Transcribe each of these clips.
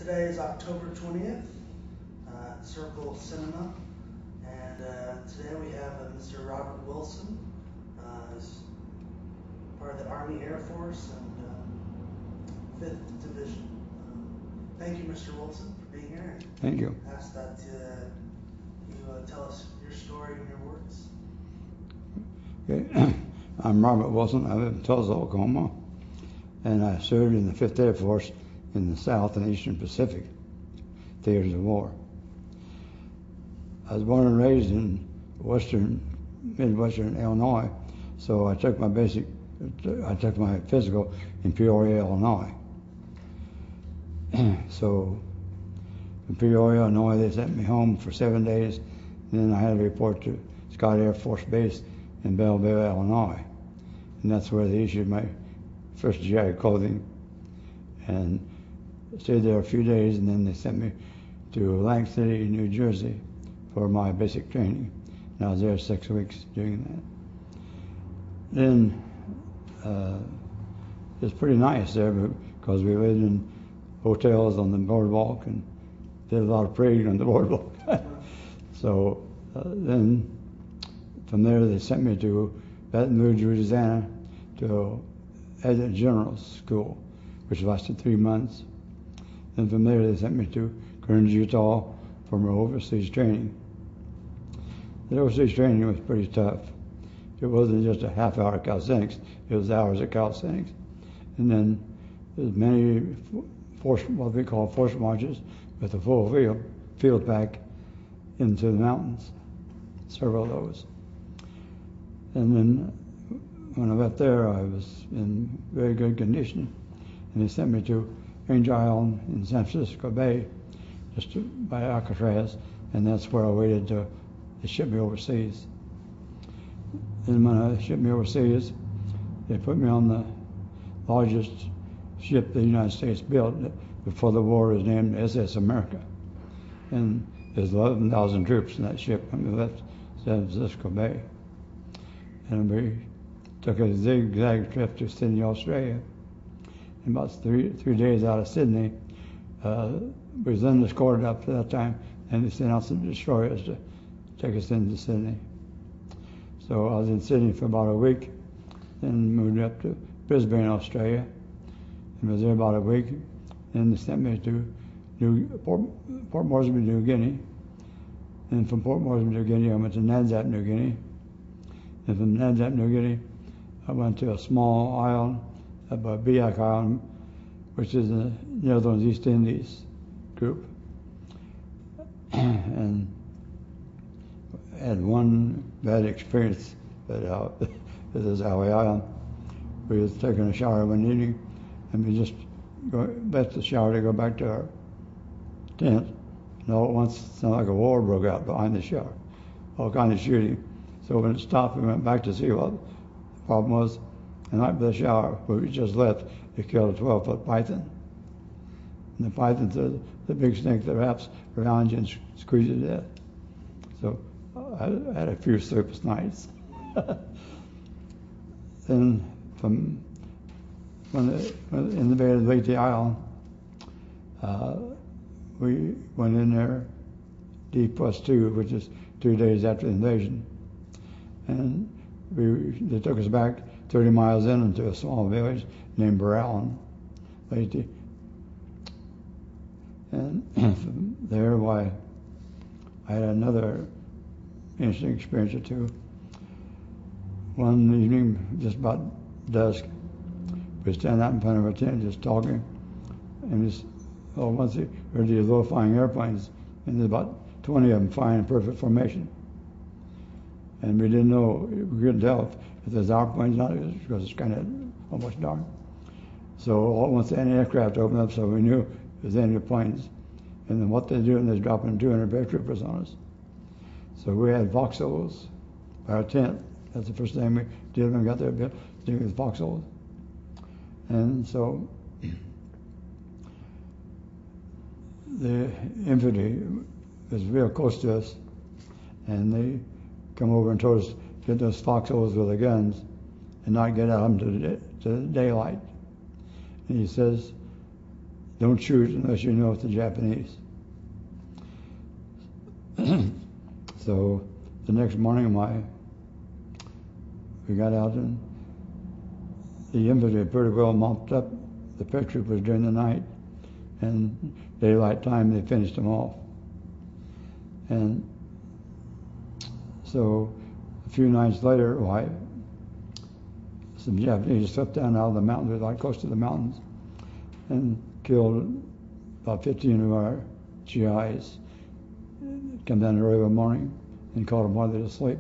Today is October 20th, Circle Cinema, and today we have Mr. Robert Wilson, as part of the Army Air Force and 5th Division. Thank you, Mr. Wilson, for being here. Thank you. Ask that you tell us your story in your words. Okay. I'm Robert Wilson. I live in Tulsa, Oklahoma, and I served in the 5th Air Force in the South and Eastern Pacific theaters of war. I was born and raised in Midwestern Illinois, so I took my physical in Peoria, Illinois. So from Peoria, Illinois, they sent me home for 7 days, and then I had to report to Scott Air Force Base in Belleville, Illinois, and that's where they issued my first GI clothing. And stayed there a few days, and then they sent me to Atlantic City, New Jersey for my basic training. And I was there 6 weeks doing that. Then it was pretty nice there because we lived in hotels on the boardwalk and did a lot of praying on the boardwalk. So then from there they sent me to Baton Rouge, Louisiana to Adjutant General School, which lasted 3 months. And from there they sent me to Kearns, Utah for my overseas training. The overseas training was pretty tough. It wasn't just a half-hour calisthenics, it was hours of calisthenics. And then there's many what we call force marches with a full field pack into the mountains, several of those. And then when I got there, I was in very good condition, and they sent me to Angel Island in San Francisco Bay, just by Alcatraz, and that's where I waited till they shipped me overseas. And when they shipped me overseas, they put me on the largest ship the United States built. Before the war, it was named SS America, and there's 11,000 troops in that ship when we left San Francisco Bay. And we took a zigzag trip to Sydney, Australia. And about three days out of Sydney, we was then escorted up to that time, and they sent out some destroyers to take us into Sydney. So I was in Sydney for about a week, then moved up to Brisbane, Australia, and was there about a week. Then they sent me to Port Moresby, New Guinea. And from Port Moresby, New Guinea, I went to Nansap, New Guinea. And from Nansap, New Guinea, I went to a small island, Biak Island, which is in the Netherlands East Indies group. And had one bad experience at this Hawaii Island. We was taking a shower one evening, and we just left the shower to go back to our tent. And all at once, it sounded like a war broke out behind the shower, all kind of shooting. So when it stopped, we went back to see what the problem was. And right by the shower, where we just left, they killed a 12-foot python. And the python's the big snake that wraps around you and squeezes you to death. So I had a few sleepless nights. Then from in the Bay of Leyte Island, we went in there D+2, which is 2 days after the invasion. And they took us back 30 miles into a small village named Barallen, Leyte. And from there, I had another interesting experience or two. One evening, just about dusk, we were standing out in front of our tent just talking, and once we heard these low-flying airplanes, and there's about 20 of them flying in perfect formation. And we didn't know, we couldn't tell if there's airplanes or not, because it's kind of almost dark. So all at once, any aircraft opened up, so we knew it was enemy planes. And then what they're doing is dropping 200 paratroopers on us. So we had foxholes by our tent. That's the first thing we did when we got there, dealing with foxholes. And so the infantry was real close to us, and they come over and told us get those foxholes with the guns and not get out of them to the daylight. And he says, don't shoot unless you know it's the Japanese. So the next morning, we got out, and the infantry pretty well mopped up the paratroopers during the night, and daylight time they finished them off. And so a few nights later, some Japanese slipped down out of the mountains, like close to the mountains, and killed about 15 of our GIs. Come down early one morning and caught them while they were asleep.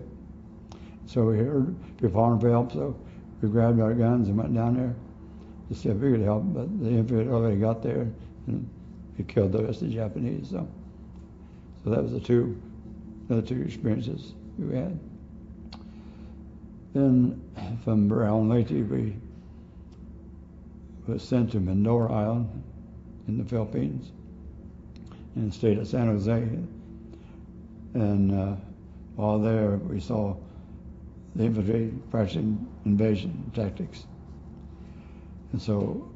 So we heard people calling for help, so we grabbed our guns and went down there to see if we could help, but the infantry had already got there, and we killed the rest of the Japanese. So that was the other two experiences we had. Then from Brown Lake, we was sent to Mindoro Island in the Philippines, in the state of San Jose. And while there, we saw the infantry practicing invasion tactics. And so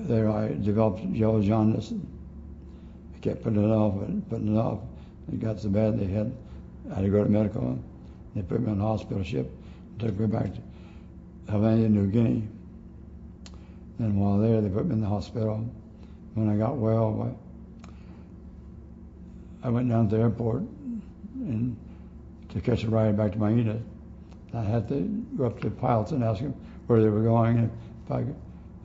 there I developed yellow jaundice. I kept putting it off and putting it off. It got so bad I had to go to medical. They put me on a hospital ship and took me back to Havana, New Guinea. And while there, they put me in the hospital. When I got well, I went down to the airport and to catch a ride back to my unit. I had to go up to the pilots and ask them where they were going, and if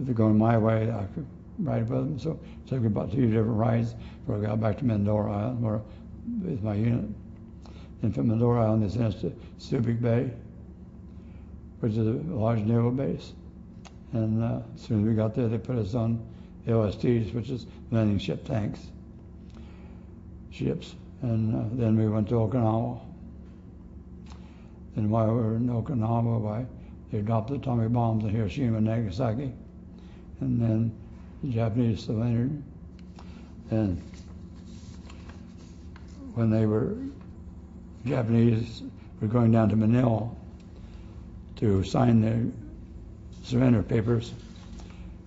they're going my way, I could ride with them. So it took me about 2 different rides before I got back to Mindoro Island, where with my unit. And from Mindoro Island, they sent us to Subic Bay, which is a large naval base. And as soon as we got there, they put us on LSTs, which is landing ship tanks, ships. And then we went to Okinawa. And while we were in Okinawa, they dropped the atomic bombs in Hiroshima and Nagasaki. And then the Japanese surrendered. And when Japanese were going down to Manila to sign the surrender papers,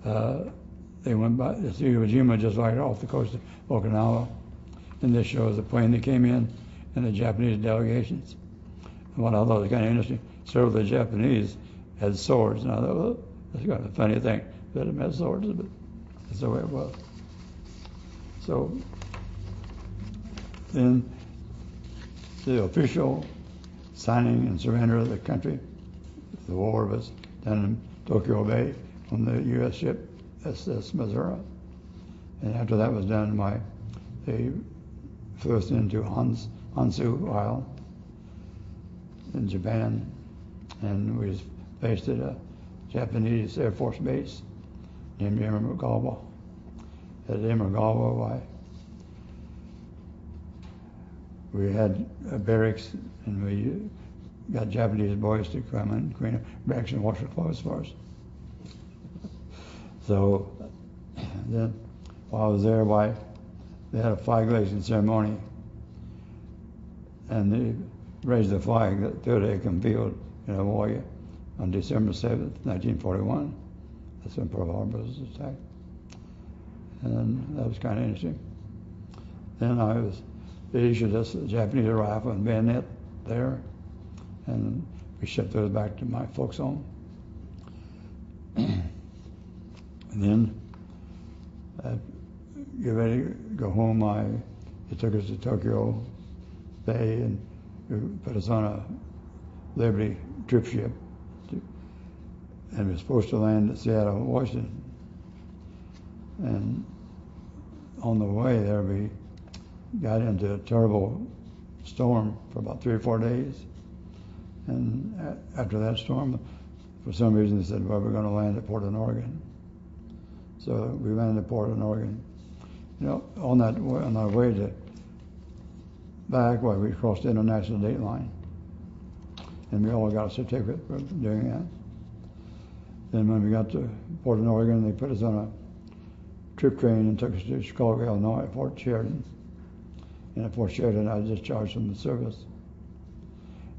they went by the Iwo Jima just right off the coast of Okinawa. And this shows the plane that came in and the Japanese delegations. And what I thought was kind of interesting, several of the Japanese had swords. And I thought, well, that's kind of a funny thing that them had swords, but that's the way it was. So then the official signing and surrender of the country, the war was done in Tokyo Bay on the U.S. ship SS Missouri. And after that was done, they flew us into Honshu Island in Japan, and we was based at a Japanese Air Force base named Imagawa. At Imagawa, we had barracks, and we got Japanese boys to come and clean barracks and wash our clothes for us. So then, while I was there, they had a flag raising ceremony, and they raised the flag at Third Acre Field in Hawaii on December 7th, 1941. That's when Pearl Harbor was attacked. And that was kind of interesting. Then they issued us a Japanese rifle and bayonet there, and we shipped those back to my folks' home. And then, get ready to go home, they took us to Tokyo Bay and put us on a Liberty trip ship. And we were supposed to land at Seattle, Washington. And on the way there, we got into a terrible storm for about 3 or 4 days. And after that storm, for some reason, they said, well, we're going to land at Portland, Oregon. So we landed at Portland, Oregon. You know, on our way back, we crossed the international date line. And we all got a certificate for doing that. Then when we got to Portland, Oregon, they put us on a trip train and took us to Chicago, Illinois, at Fort Sheridan. And at Fort Sheridan, I was discharged from the service.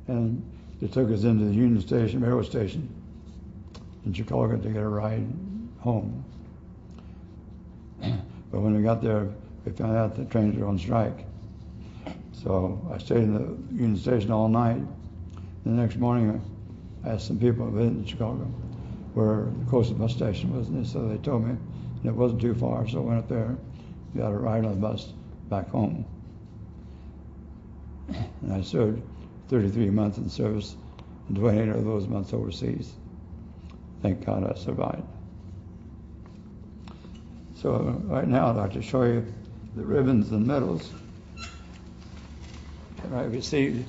And they took us into the Union Station, railroad station in Chicago to get a ride home. But when we got there, we found out the trains were on strike. So I stayed in the Union Station all night. The next morning, I asked some people in Chicago where the closest bus station was, and so they told me it wasn't too far. So I went up there, got a ride on the bus back home. And I served 33 months in service, and 28 of those months overseas. Thank God I survived. So right now I'd like to show you the ribbons and medals that I received.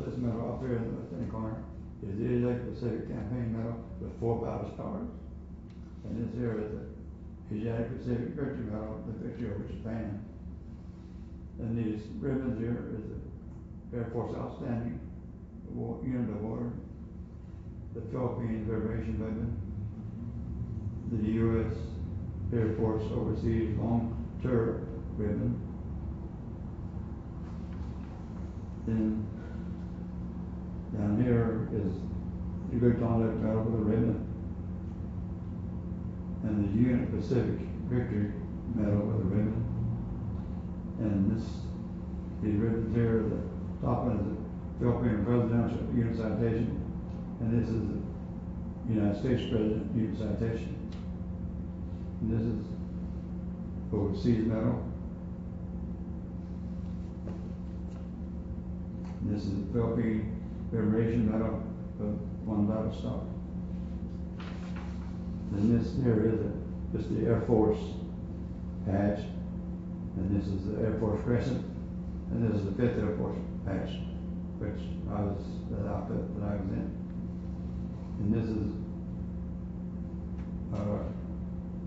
This medal up here in the left-hand corner is the Asiatic Pacific Campaign Medal with 4 battle stars. And this here is the Asiatic Pacific Victory Medal, the victory over Japan. And these ribbons here is the Air Force Outstanding Unit Award, the Philippine Federation Ribbon, the U.S. Air Force Overseas Long Tour Ribbon, then down here is the Good Conduct Medal with a ribbon, and the Unit Pacific Victory Medal with a ribbon, and these ribbons here, the top one is the Philippine Presidential Unit Citation, and this is the United States President Unit Citation. And this is Overseas Medal. And this is the Philippine Federation Medal with 1 battle star. And this here is just the Air Force patch, and this is the Air Force Crescent, and this is the 5th Air Force patch, which I was the outfit that I was in. And this is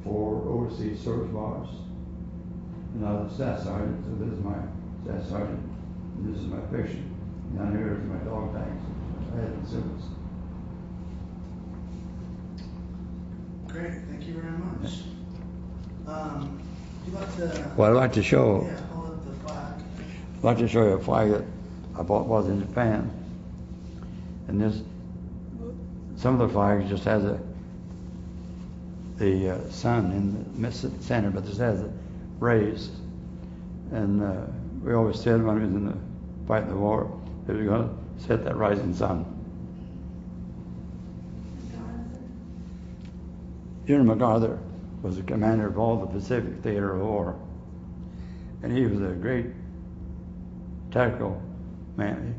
4 overseas service bars. And I was a staff sergeant, so this is my staff sergeant, and this is my picture. Down here is my dog tags I had in service. Great, thank you very much. Would you like to? Well, I'd like to show. Yeah, hold up the flag. I'd like to show you a flag that I bought was in Japan. And this, some of the flags just has the sun in the center, but this has it raised. And we always said when we was in the fighting the war that we were going to set that rising sun. General MacArthur was the commander of all the Pacific Theater of War, and he was a great tactical man.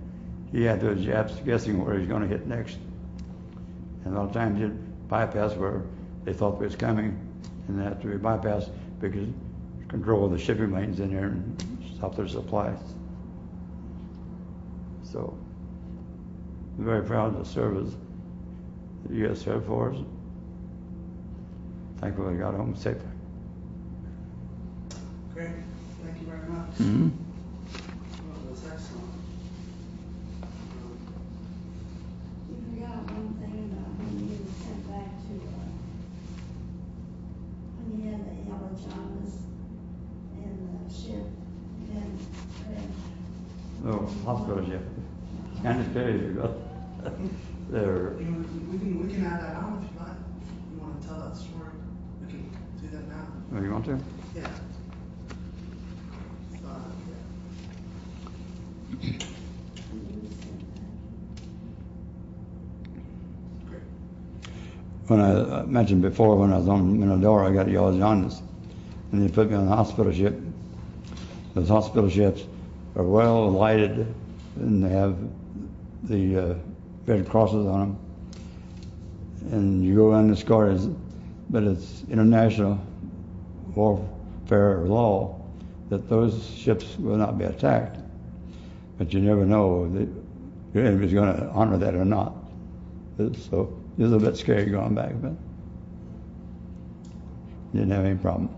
He had those Japs guessing where he was going to hit next, and a lot of times he'd bypass where they thought they was coming, and after we bypassed, we could control the shipping lanes in there and stop their supplies. So I'm very proud to serve as the U.S. Air Force. Thankfully, I got home safely. Great, thank you very much. Mm-hmm. That was excellent. You forgot one thing about when you were sent back to, when you had the yellow jaundice in the ship, and Oh, hospital ship. Kind of crazy, but they're. We can add that on if you like. You want to tell that story? We can do that now. Oh, you want to? Yeah. Great. When I mentioned before, when I was on Minadora, I got yellow jaundice, and they put me on a hospital ship. Those hospital ships are well lighted, and they have the red crosses on them. And you go on this corridors, but it's international warfare law that those ships will not be attacked. But you never know that your enemy's going to honor that or not. So it was a bit scary going back, but didn't have any problem.